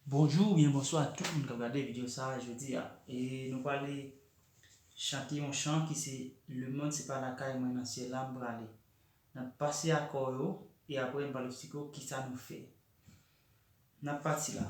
Bonjour, bien bonsoir à tout le monde qui a regardé la vidéo ça, je dis, et nous allons chanter un chant qui c'est Le monde c'est pas la caille, moi dans ciel là, aller. Nous passer à choreo et après on va expliquer qui ça nous fait. Nous parti là.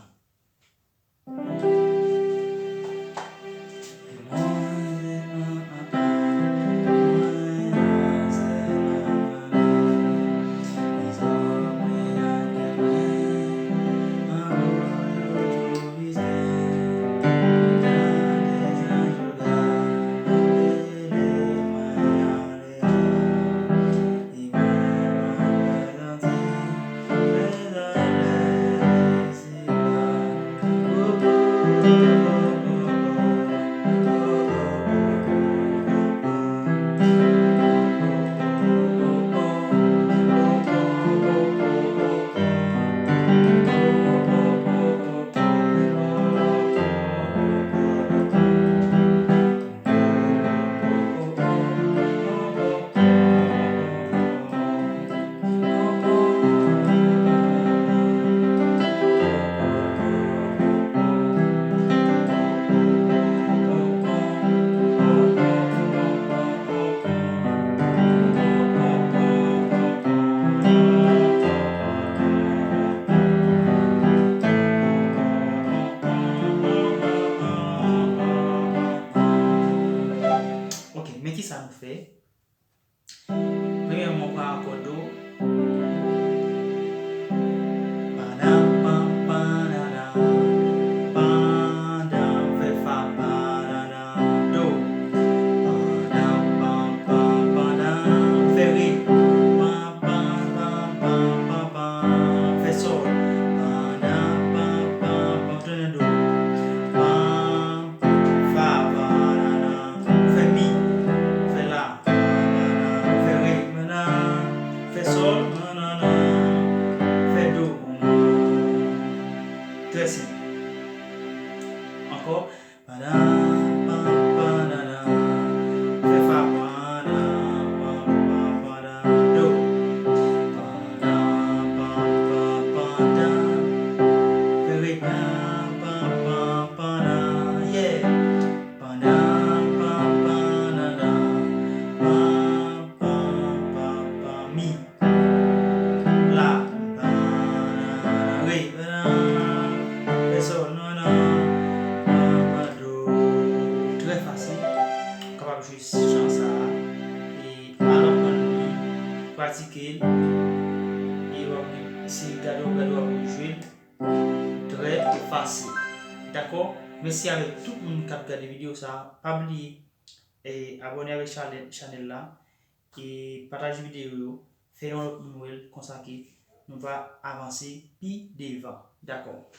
Ok, mais qui ça nous fait? Premièrement, on prend un accord do. Fait fa do. Fait ré. Fait sol. Tourne do. Fa fait mi. Fait la. Fait ré. Fait sol. Fait do. Très simple. Encore. Fait fa. Do. Fait ré. Yeah. Mi. La. Ré. Fait sol. Do. Très facile. Capable de jouer ce chant ça. Et alors qu'on pratiquer. Et si gado jouer. Très facile. D'accord? Merci avec tout le monde qui a regardé la vidéo ça. Pas oublier et abonner avec la chaîne là. Et partager la vidéo. Faire un autre nouvelle comme ça qui nous va avancer puis devant. D'accord?